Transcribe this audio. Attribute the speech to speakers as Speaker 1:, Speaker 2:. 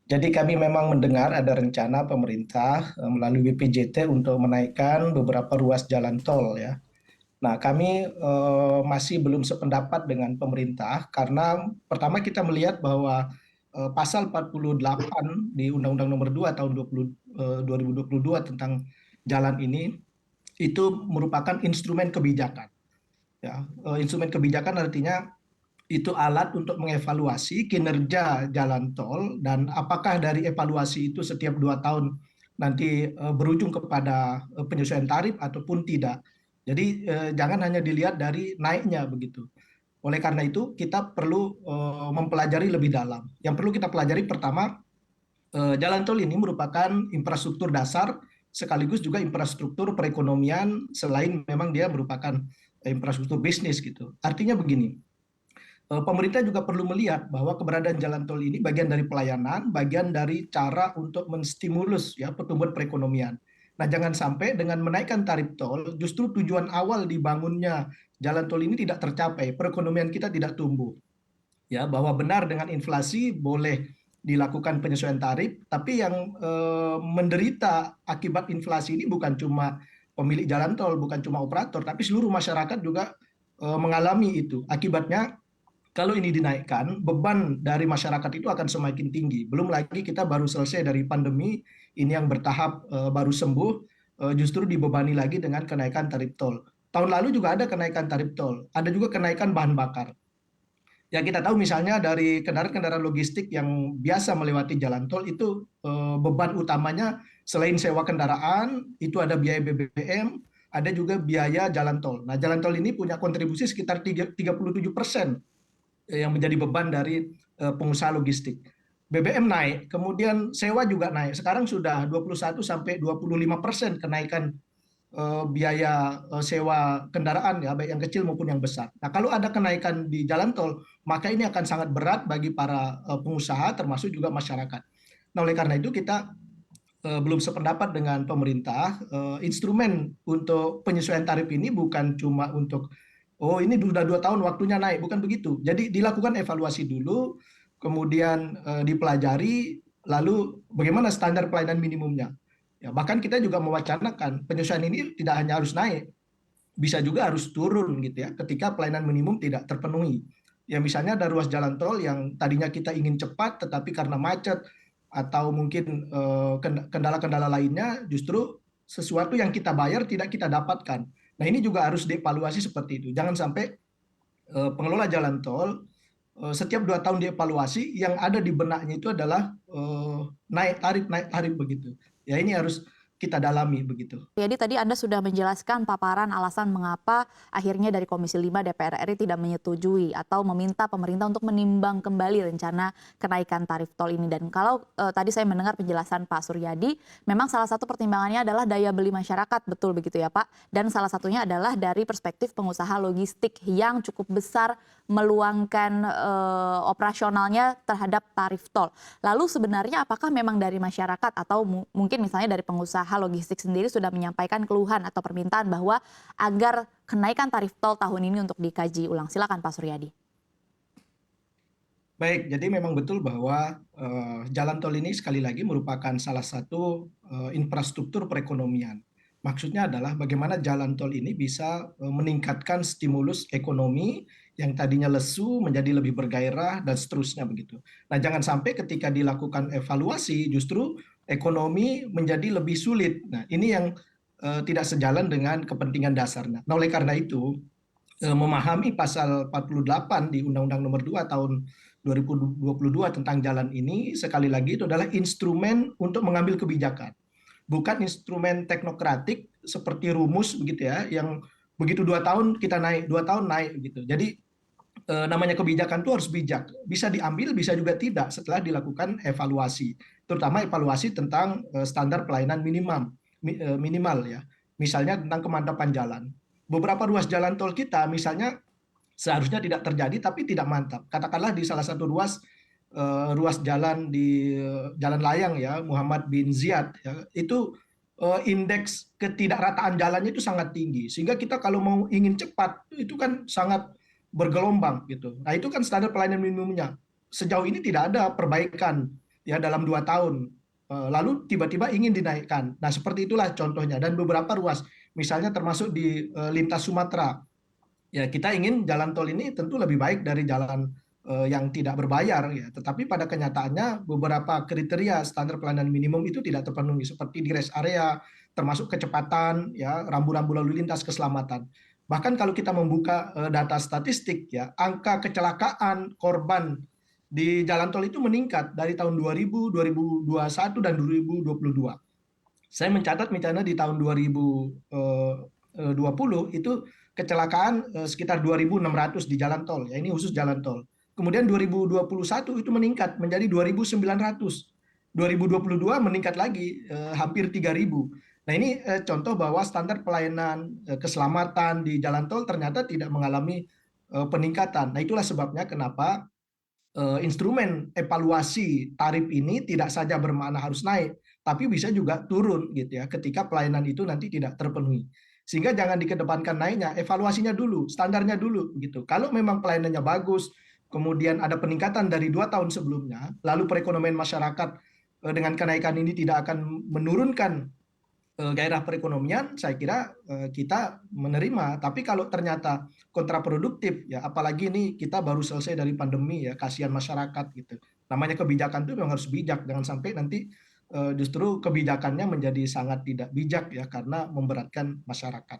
Speaker 1: Jadi kami memang mendengar ada rencana pemerintah melalui BPJT untuk menaikkan beberapa ruas jalan tol ya. Nah, kami masih belum sependapat dengan pemerintah karena pertama kita melihat bahwa pasal 48 di Undang-Undang Nomor 2 tahun 2022 tentang jalan ini itu merupakan instrumen kebijakan. Ya, instrumen kebijakan artinya itu alat untuk mengevaluasi kinerja jalan tol dan apakah dari evaluasi itu setiap 2 tahun nanti berujung kepada penyesuaian tarif ataupun tidak. Jadi jangan hanya dilihat dari naiknya begitu. Oleh karena itu kita perlu mempelajari lebih dalam. Yang perlu kita pelajari pertama, jalan tol ini merupakan infrastruktur dasar sekaligus juga infrastruktur perekonomian selain memang dia merupakan infrastruktur bisnis gitu. Artinya begini, pemerintah juga perlu melihat bahwa keberadaan jalan tol ini bagian dari pelayanan, bagian dari cara untuk menstimulus ya pertumbuhan perekonomian. Nah, jangan sampai dengan menaikkan tarif tol, justru tujuan awal dibangunnya jalan tol ini tidak tercapai, perekonomian kita tidak tumbuh. Ya, bahwa benar dengan inflasi boleh dilakukan penyesuaian tarif, tapi yang menderita akibat inflasi ini bukan cuma pemilik jalan tol, bukan cuma operator, tapi seluruh masyarakat juga mengalami itu. Akibatnya kalau ini dinaikkan, beban dari masyarakat itu akan semakin tinggi. Belum lagi kita baru selesai dari pandemi, ini yang bertahap baru sembuh, justru dibebani lagi dengan kenaikan tarif tol. Tahun lalu juga ada kenaikan tarif tol, ada juga kenaikan bahan bakar. Ya kita tahu misalnya dari kendaraan-kendaraan logistik yang biasa melewati jalan tol itu beban utamanya selain sewa kendaraan, itu ada biaya BBM, ada juga biaya jalan tol. Nah, jalan tol ini punya kontribusi sekitar 37% yang menjadi beban dari pengusaha logistik. BBM naik, kemudian sewa juga naik. Sekarang sudah 21 sampai 25% kenaikan biaya sewa kendaraan ya, baik yang kecil maupun yang besar. Nah, kalau ada kenaikan di jalan tol, maka ini akan sangat berat bagi para pengusaha termasuk juga masyarakat. Nah, oleh karena itu kita belum sependapat dengan pemerintah. Instrumen untuk penyesuaian tarif ini bukan cuma untuk oh ini sudah 2 tahun waktunya naik, bukan begitu. Jadi dilakukan evaluasi dulu, kemudian dipelajari, lalu bagaimana standar pelayanan minimumnya. Ya, bahkan kita juga mewacanakan penyesuaian ini tidak hanya harus naik, bisa juga harus turun gitu ya, ketika pelayanan minimum tidak terpenuhi. Ya misalnya ada ruas jalan tol yang tadinya kita ingin cepat, tetapi karena macet atau mungkin kendala-kendala lainnya, justru sesuatu yang kita bayar tidak kita dapatkan. Nah ini juga harus dievaluasi seperti itu. Jangan sampai pengelola jalan tol setiap 2 tahun dievaluasi, yang ada di benaknya itu adalah naik tarif begitu. Ya ini harus kita dalami begitu.
Speaker 2: Jadi tadi Anda sudah menjelaskan paparan alasan mengapa akhirnya dari Komisi 5 DPR RI tidak menyetujui atau meminta pemerintah untuk menimbang kembali rencana kenaikan tarif tol ini. Dan kalau tadi saya mendengar penjelasan Pak Suryadi, memang salah satu pertimbangannya adalah daya beli masyarakat, betul begitu ya Pak? Dan salah satunya adalah dari perspektif pengusaha logistik yang cukup besar meluangkan operasionalnya terhadap tarif tol. Lalu sebenarnya apakah memang dari masyarakat atau mungkin misalnya dari pengusaha logistik sendiri sudah menyampaikan keluhan atau permintaan bahwa agar kenaikan tarif tol tahun ini untuk dikaji ulang? Silakan Pak Suryadi.
Speaker 1: Baik, jadi memang betul bahwa jalan tol ini sekali lagi merupakan salah satu infrastruktur perekonomian. Maksudnya adalah bagaimana jalan tol ini bisa meningkatkan stimulus ekonomi yang tadinya lesu menjadi lebih bergairah dan seterusnya begitu. Nah, jangan sampai ketika dilakukan evaluasi justru ekonomi menjadi lebih sulit. Nah, ini yang tidak sejalan dengan kepentingan dasarnya. Nah, oleh karena itu memahami pasal 48 di Undang-Undang Nomor 2 tahun 2022 tentang jalan ini sekali lagi itu adalah instrumen untuk mengambil kebijakan, bukan instrumen teknokratik seperti rumus begitu ya, yang begitu 2 tahun kita naik, 2 tahun naik gitu. Jadi namanya kebijakan itu harus bijak, bisa diambil, bisa juga tidak setelah dilakukan evaluasi, terutama evaluasi tentang standar pelayanan minimal ya, misalnya tentang kemantapan jalan. Beberapa ruas jalan tol kita misalnya seharusnya tidak terjadi tapi tidak mantap. Katakanlah di salah satu ruas jalan di Jalan Layang ya, Muhammad bin Ziyad ya, itu indeks ketidakrataan jalannya itu sangat tinggi sehingga kita kalau mau ingin cepat itu kan sangat bergelombang gitu. Nah, itu kan standar pelayanan minimumnya. Sejauh ini tidak ada perbaikan ya dalam 2 tahun. Lalu tiba-tiba ingin dinaikkan. Nah, seperti itulah contohnya dan beberapa ruas, misalnya termasuk di lintas Sumatera. Ya, kita ingin jalan tol ini tentu lebih baik dari jalan yang tidak berbayar ya, tetapi pada kenyataannya beberapa kriteria standar pelayanan minimum itu tidak terpenuhi seperti di rest area, termasuk kecepatan ya, rambu-rambu lalu lintas, keselamatan. Bahkan kalau kita membuka data statistik ya, angka kecelakaan korban di jalan tol itu meningkat dari tahun 2000, 2021 dan 2022. Saya mencatat misalnya di tahun 2020 itu kecelakaan sekitar 2.600 di jalan tol ya, ini khusus jalan tol. Kemudian 2021 itu meningkat menjadi 2.900. 2022 meningkat lagi hampir 3.000. Nah, ini contoh bahwa standar pelayanan keselamatan di jalan tol ternyata tidak mengalami peningkatan. Nah, itulah sebabnya kenapa instrumen evaluasi tarif ini tidak saja bermakna harus naik, tapi bisa juga turun gitu ya ketika pelayanan itu nanti tidak terpenuhi. Sehingga jangan dikedepankan naiknya, evaluasinya dulu, standarnya dulu gitu. Kalau memang pelayanannya bagus, kemudian ada peningkatan dari 2 tahun sebelumnya, lalu perekonomian masyarakat dengan kenaikan ini tidak akan menurunkan gairah perekonomian, saya kira kita menerima. Tapi kalau ternyata kontraproduktif, ya apalagi ini kita baru selesai dari pandemi ya, kasihan masyarakat gitu. Namanya kebijakan itu memang harus bijak, jangan sampai nanti justru kebijakannya menjadi sangat tidak bijak ya karena memberatkan masyarakat.